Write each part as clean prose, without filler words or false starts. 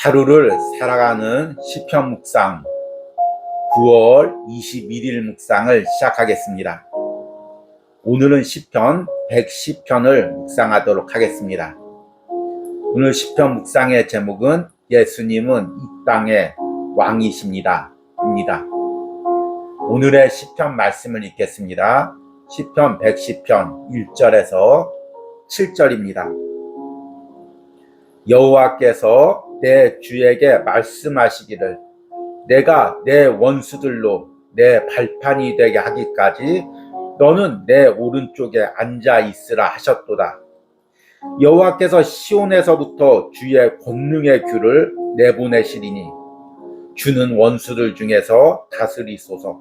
하루를 살아가는 시편 묵상 9월 21일 묵상을 시작하겠습니다. 오늘은 시편 110편을 묵상하도록 하겠습니다. 오늘 시편 묵상의 제목은 예수님은 이 땅의 왕이십니다 입니다. 오늘의 시편 말씀을 읽겠습니다. 시편 110편 1절에서 7절입니다. 여호와께서 내 주에게 말씀하시기를 내가 내 원수들로 내 발판이 되게 하기까지 너는 내 오른쪽에 앉아 있으라 하셨도다. 여호와께서 시온에서부터 주의 권능의 규를 내보내시리니 주는 원수들 중에서 다스리소서.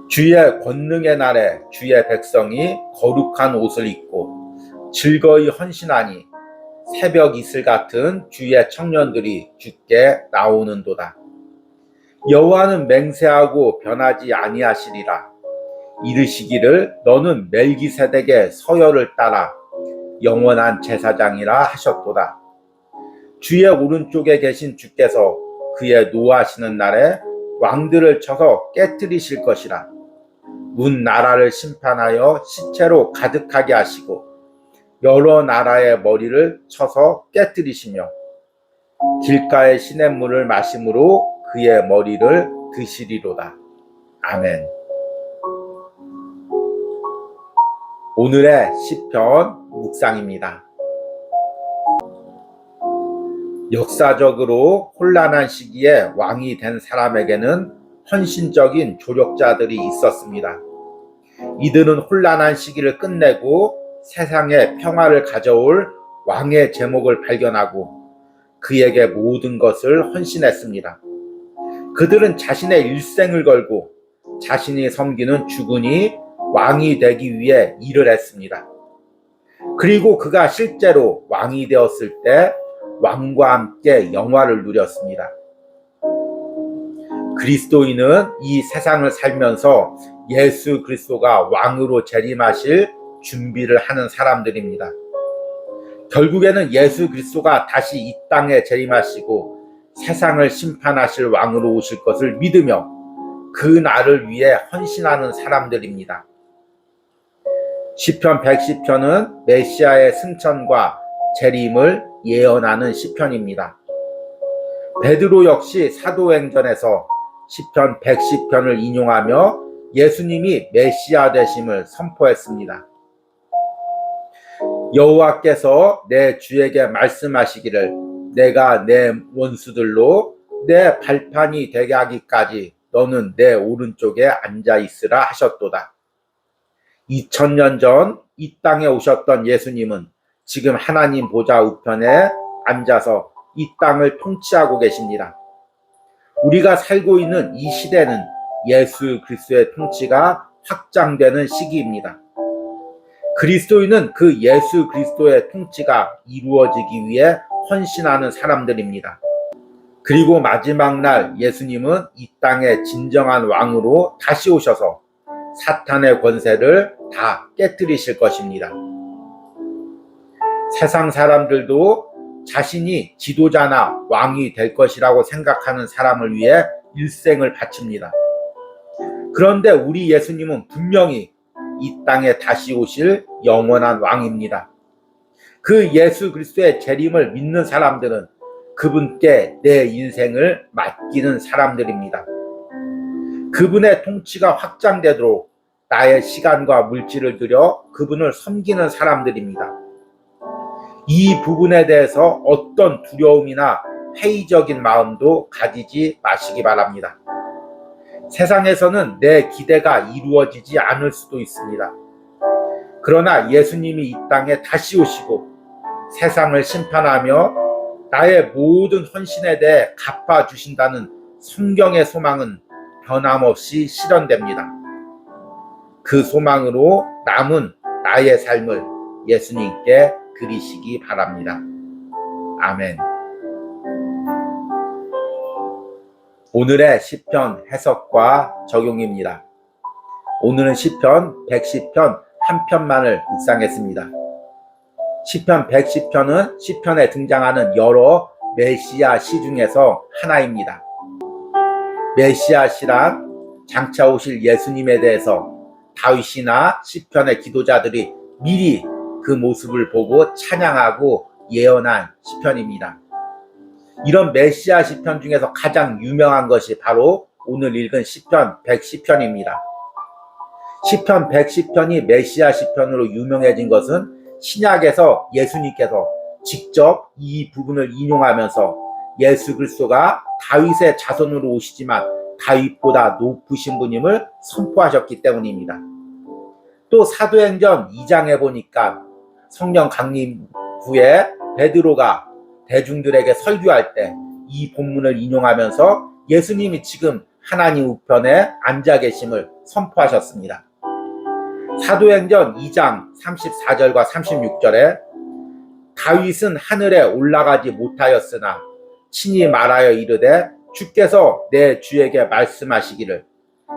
주의 권능의 날에 주의 백성이 거룩한 옷을 입고 즐거이 헌신하니 새벽 이슬 같은 주의 청년들이 주께 나오는도다. 여호와는 맹세하고 변하지 아니하시리라. 이르시기를 너는 멜기세덱의 서열을 따라 영원한 제사장이라 하셨도다. 주의 오른쪽에 계신 주께서 그의 노하시는 날에 왕들을 쳐서 깨뜨리실 것이라. 문 나라를 심판하여 시체로 가득하게 하시고 여러 나라의 머리를 쳐서 깨뜨리시며 길가의 시냇물을 마심으로 그의 머리를 드시리로다. 아멘. 오늘의 시편 묵상입니다. 역사적으로 혼란한 시기에 왕이 된 사람에게는 헌신적인 조력자들이 있었습니다. 이들은 혼란한 시기를 끝내고 세상에 평화를 가져올 왕의 제목을 발견하고 그에게 모든 것을 헌신했습니다. 그들은 자신의 일생을 걸고 자신이 섬기는 주군이 왕이 되기 위해 일을 했습니다. 그리고 그가 실제로 왕이 되었을 때 왕과 함께 영화를 누렸습니다. 그리스도인은 이 세상을 살면서 예수 그리스도가 왕으로 재림하실 준비를 하는 사람들입니다. 결국에는 예수 그리스도가 다시 이 땅에 재림하시고 세상을 심판하실 왕으로 오실 것을 믿으며 그 날을 위해 헌신하는 사람들입니다. 시편 110편은 메시아의 승천과 재림을 예언하는 시편입니다. 베드로 역시 사도행전에서 시편 110편을 인용하며 예수님이 메시아 되심을 선포했습니다. 여호와께서 내 주에게 말씀하시기를 내가 내 원수들로 내 발판이 되게 하기까지 너는 내 오른쪽에 앉아 있으라 하셨도다. 2000년 전 이 땅에 오셨던 예수님은 지금 하나님 보좌 우편에 앉아서 이 땅을 통치하고 계십니다. 우리가 살고 있는 이 시대는 예수 그리스도의 통치가 확장되는 시기입니다. 그리스도인은 그 예수 그리스도의 통치가 이루어지기 위해 헌신하는 사람들입니다. 그리고 마지막 날 예수님은 이 땅의 진정한 왕으로 다시 오셔서 사탄의 권세를 다 깨뜨리실 것입니다. 세상 사람들도 자신이 지도자나 왕이 될 것이라고 생각하는 사람을 위해 일생을 바칩니다. 그런데 우리 예수님은 분명히 이 땅에 다시 오실 영원한 왕입니다. 그 예수 그리스도의 재림을 믿는 사람들은 그분께 내 인생을 맡기는 사람들입니다. 그분의 통치가 확장되도록 나의 시간과 물질을 들여 그분을 섬기는 사람들입니다. 이 부분에 대해서 어떤 두려움이나 회의적인 마음도 가지지 마시기 바랍니다. 세상에서는 내 기대가 이루어지지 않을 수도 있습니다. 그러나 예수님이 이 땅에 다시 오시고 세상을 심판하며 나의 모든 헌신에 대해 갚아주신다는 성경의 소망은 변함없이 실현됩니다. 그 소망으로 남은 나의 삶을 예수님께 드리시기 바랍니다. 아멘. 오늘의 시편 해석과 적용입니다. 오늘은 시편 110편 한 편만을 묵상했습니다. 시편 110편은 시편에 등장하는 여러 메시아 시 중에서 하나입니다. 메시아 시란 장차 오실 예수님에 대해서 다윗이나 시편의 기도자들이 미리 그 모습을 보고 찬양하고 예언한 시편입니다. 이런 메시아 시편 중에서 가장 유명한 것이 바로 오늘 읽은 시편 110편입니다. 시편 110편이 메시아 시편으로 유명해진 것은 신약에서 예수님께서 직접 이 부분을 인용하면서 예수 그리스도가 다윗의 자손으로 오시지만 다윗보다 높으신 분임을 선포하셨기 때문입니다. 또 사도행전 2장에 보니까 성령 강림 후에 베드로가 대중들에게 설교할 때 이 본문을 인용하면서 예수님이 지금 하나님 우편에 앉아 계심을 선포하셨습니다. 사도행전 2장 34절과 36절에 다윗은 하늘에 올라가지 못하였으나 친히 말하여 이르되 주께서 내 주에게 말씀하시기를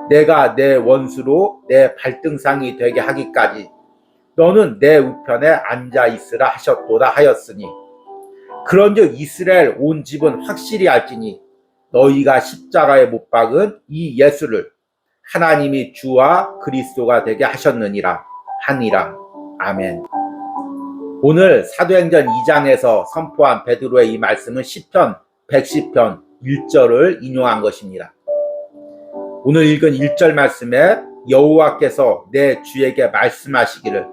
내가 내 원수로 내 발등상이 되게 하기까지 너는 내 우편에 앉아 있으라 하셨도다 하였으니 그런즉 이스라엘 온 집은 확실히 알지니 너희가 십자가에 못 박은 이 예수를 하나님이 주와 그리스도가 되게 하셨느니라 하니라. 아멘. 오늘 사도행전 2장에서 선포한 베드로의 이 말씀은 시편 110편 1절을 인용한 것입니다. 오늘 읽은 1절 말씀에 여호와께서 내 주에게 말씀하시기를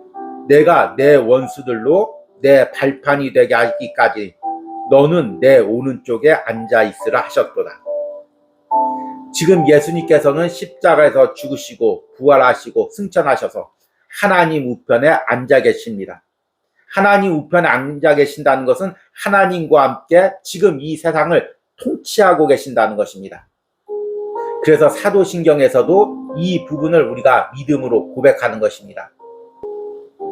내가 내 원수들로 내 발판이 되게 하기까지 너는 내 오른쪽에 앉아 있으라 하셨도다. 지금 예수님께서는 십자가에서 죽으시고 부활하시고 승천하셔서 하나님 우편에 앉아 계십니다. 하나님 우편에 앉아 계신다는 것은 하나님과 함께 지금 이 세상을 통치하고 계신다는 것입니다. 그래서 사도신경에서도 이 부분을 우리가 믿음으로 고백하는 것입니다.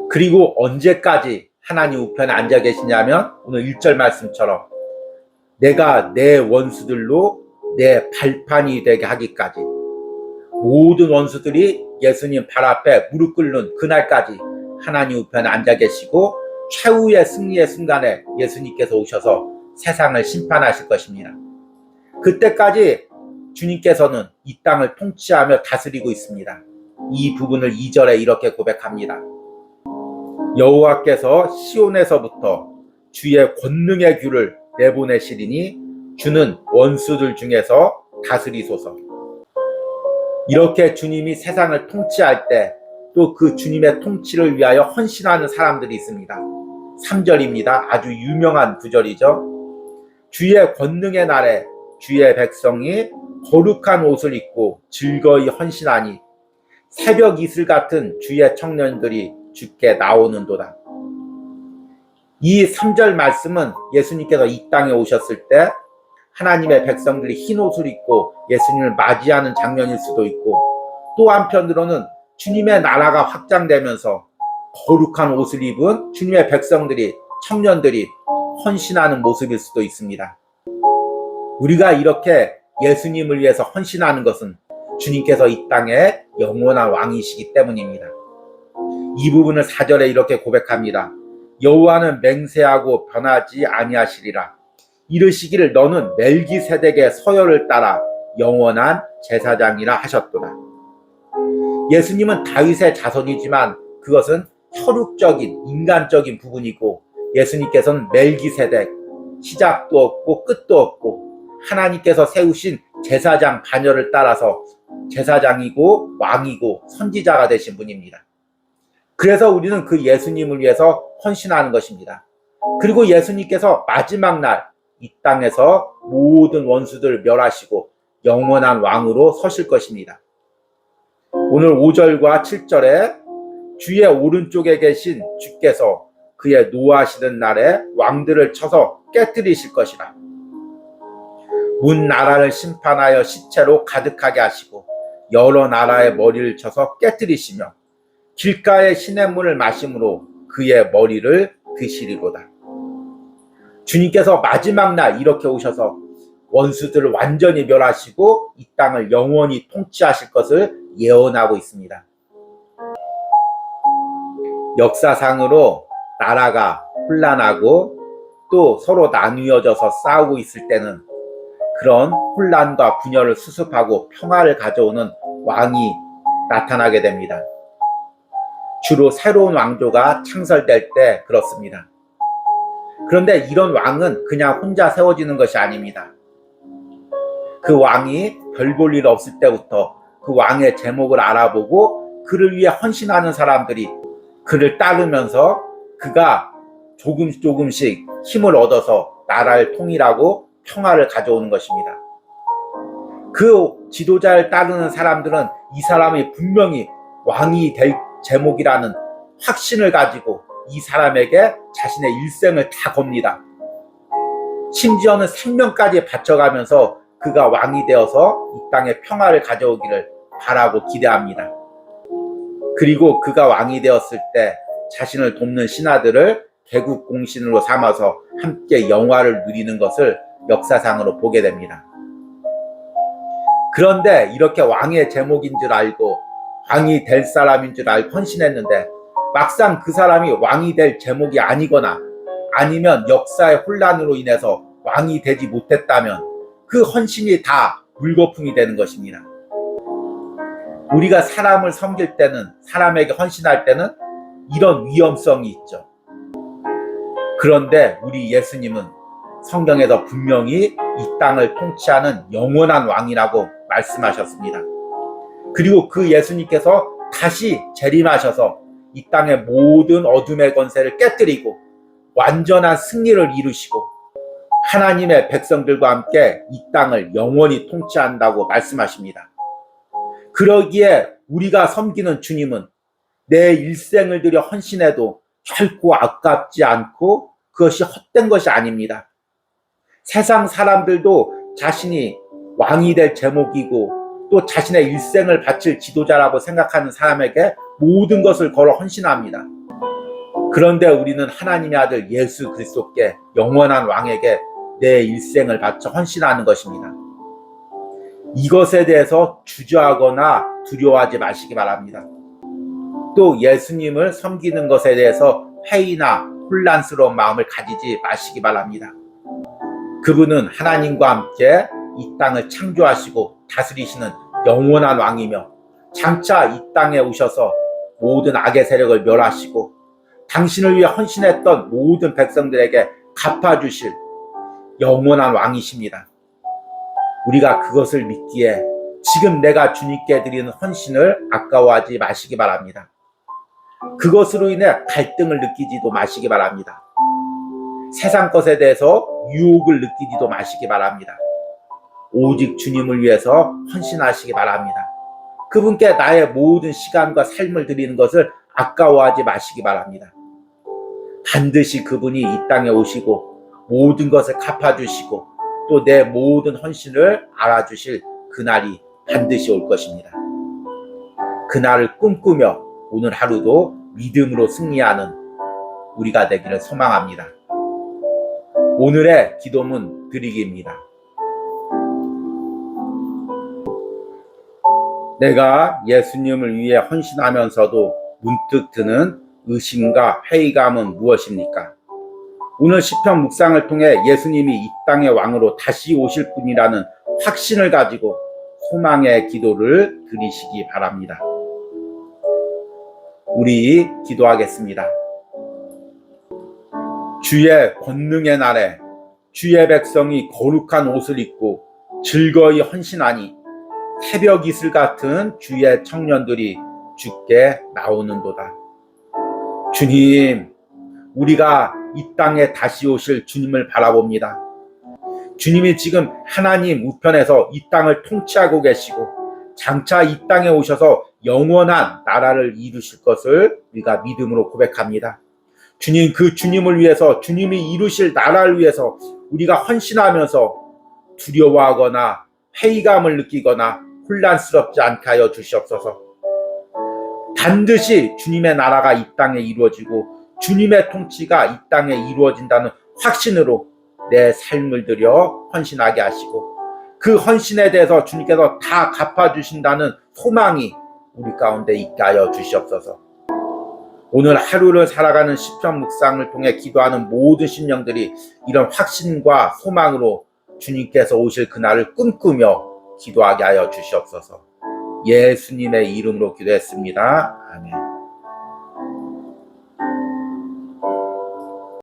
그리고 언제까지 하나님 우편에 앉아 계시냐면 오늘 1절 말씀처럼 내가 내 원수들로 내 발판이 되게 하기까지 모든 원수들이 예수님 발 앞에 무릎 꿇는 그날까지 하나님 우편에 앉아 계시고 최후의 승리의 순간에 예수님께서 오셔서 세상을 심판하실 것입니다. 그때까지 주님께서는 이 땅을 통치하며 다스리고 있습니다. 이 부분을 2절에 이렇게 고백합니다. 여호와께서 시온에서부터 주의 권능의 규를 내보내시리니 주는 원수들 중에서 다스리소서. 이렇게 주님이 세상을 통치할 때 또 그 주님의 통치를 위하여 헌신하는 사람들이 있습니다. 3절입니다. 아주 유명한 구절이죠. 주의 권능의 날에 주의 백성이 거룩한 옷을 입고 즐거이 헌신하니 새벽 이슬 같은 주의 청년들이 주께 나오는도다. 이 3절 말씀은 예수님께서 이 땅에 오셨을 때 하나님의 백성들이 흰 옷을 입고 예수님을 맞이하는 장면일 수도 있고 또 한편으로는 주님의 나라가 확장되면서 거룩한 옷을 입은 주님의 백성들이 청년들이 헌신하는 모습일 수도 있습니다. 우리가 이렇게 예수님을 위해서 헌신하는 것은 주님께서 이 땅에 영원한 왕이시기 때문입니다. 이 부분을 4절에 이렇게 고백합니다. 여호와는 맹세하고 변하지 아니하시리라. 이르시기를 너는 멜기세덱의 서열을 따라 영원한 제사장이라 하셨도다. 예수님은 다윗의 자손이지만 그것은 혈육적인 인간적인 부분이고 예수님께서는 멜기세덱 시작도 없고 끝도 없고 하나님께서 세우신 제사장 반열을 따라서 제사장이고 왕이고 선지자가 되신 분입니다. 그래서 우리는 그 예수님을 위해서 헌신하는 것입니다. 그리고 예수님께서 마지막 날 이 땅에서 모든 원수들을 멸하시고 영원한 왕으로 서실 것입니다. 오늘 5절과 7절에 주의 오른쪽에 계신 주께서 그의 노하시는 날에 왕들을 쳐서 깨뜨리실 것이라. 문 나라를 심판하여 시체로 가득하게 하시고 여러 나라의 머리를 쳐서 깨뜨리시며 길가의 시냇물을 마심으로 그의 머리를 드시리로다. 주님께서 마지막 날 이렇게 오셔서 원수들을 완전히 멸하시고 이 땅을 영원히 통치하실 것을 예언하고 있습니다. 역사상으로 나라가 혼란하고 또 서로 나뉘어져서 싸우고 있을 때는 그런 혼란과 분열을 수습하고 평화를 가져오는 왕이 나타나게 됩니다. 주로 새로운 왕조가 창설될 때 그렇습니다. 그런데 이런 왕은 그냥 혼자 세워지는 것이 아닙니다. 그 왕이 별 볼 일 없을 때부터 그 왕의 제목을 알아보고 그를 위해 헌신하는 사람들이 그를 따르면서 그가 조금씩 힘을 얻어서 나라를 통일하고 평화를 가져오는 것입니다. 그 지도자를 따르는 사람들은 이 사람이 분명히 왕이 될 제목이라는 확신을 가지고 이 사람에게 자신의 일생을 다 겁니다. 심지어는 생명까지 바쳐가면서 그가 왕이 되어서 이 땅에 평화를 가져오기를 바라고 기대합니다. 그리고 그가 왕이 되었을 때 자신을 돕는 신하들을 개국 공신으로 삼아서 함께 영화를 누리는 것을 역사상으로 보게 됩니다. 그런데 이렇게 왕의 제목인 줄 알고 왕이 될 사람인 줄 알고 헌신했는데 막상 그 사람이 왕이 될 제목이 아니거나 아니면 역사의 혼란으로 인해서 왕이 되지 못했다면 그 헌신이 다 물거품이 되는 것입니다. 우리가 사람을 섬길 때는, 사람에게 헌신할 때는 이런 위험성이 있죠. 그런데 우리 예수님은 성경에서 분명히 이 땅을 통치하는 영원한 왕이라고 말씀하셨습니다. 그리고 그 예수님께서 다시 재림하셔서 이 땅의 모든 어둠의 권세를 깨뜨리고 완전한 승리를 이루시고 하나님의 백성들과 함께 이 땅을 영원히 통치한다고 말씀하십니다. 그러기에 우리가 섬기는 주님은 내 일생을 들여 헌신해도 결코 아깝지 않고 그것이 헛된 것이 아닙니다. 세상 사람들도 자신이 왕이 될 제목이고 또 자신의 일생을 바칠 지도자라고 생각하는 사람에게 모든 것을 걸어 헌신합니다. 그런데 우리는 하나님의 아들 예수 그리스도께 영원한 왕에게 내 일생을 바쳐 헌신하는 것입니다. 이것에 대해서 주저하거나 두려워하지 마시기 바랍니다. 또 예수님을 섬기는 것에 대해서 회의나 혼란스러운 마음을 가지지 마시기 바랍니다. 그분은 하나님과 함께 이 땅을 창조하시고 다스리시는 영원한 왕이며 장차 이 땅에 오셔서 모든 악의 세력을 멸하시고 당신을 위해 헌신했던 모든 백성들에게 갚아주실 영원한 왕이십니다. 우리가 그것을 믿기에 지금 내가 주님께 드리는 헌신을 아까워하지 마시기 바랍니다. 그것으로 인해 갈등을 느끼지도 마시기 바랍니다. 세상 것에 대해서 유혹을 느끼지도 마시기 바랍니다. 오직 주님을 위해서 헌신하시기 바랍니다. 그분께 나의 모든 시간과 삶을 드리는 것을 아까워하지 마시기 바랍니다. 반드시 그분이 이 땅에 오시고 모든 것을 갚아주시고 또 내 모든 헌신을 알아주실 그날이 반드시 올 것입니다. 그날을 꿈꾸며 오늘 하루도 믿음으로 승리하는 우리가 되기를 소망합니다. 오늘의 기도문 드리기입니다. 내가 예수님을 위해 헌신하면서도 문득 드는 의심과 회의감은 무엇입니까? 오늘 시편 묵상을 통해 예수님이 이 땅의 왕으로 다시 오실 분이라는 확신을 가지고 소망의 기도를 드리시기 바랍니다. 우리 기도하겠습니다. 주의 권능의 날에 주의 백성이 거룩한 옷을 입고 즐거이 헌신하니 새벽 이슬 같은 주의 청년들이 주께 나오는도다. 주님, 우리가 이 땅에 다시 오실 주님을 바라봅니다. 주님이 지금 하나님 우편에서 이 땅을 통치하고 계시고 장차 이 땅에 오셔서 영원한 나라를 이루실 것을 우리가 믿음으로 고백합니다. 주님, 그 주님을 위해서, 주님이 이루실 나라를 위해서 우리가 헌신하면서 두려워하거나 회의감을 느끼거나 혼란스럽지 않게 하여 주시옵소서. 반드시 주님의 나라가 이 땅에 이루어지고 주님의 통치가 이 땅에 이루어진다는 확신으로 내 삶을 들여 헌신하게 하시고 그 헌신에 대해서 주님께서 다 갚아주신다는 소망이 우리 가운데 있게 하여 주시옵소서. 오늘 하루를 살아가는 시편 묵상을 통해 기도하는 모든 심령들이 이런 확신과 소망으로 주님께서 오실 그날을 꿈꾸며 기도하게 하여 주시옵소서. 예수님의 이름으로 기도했습니다. 아멘.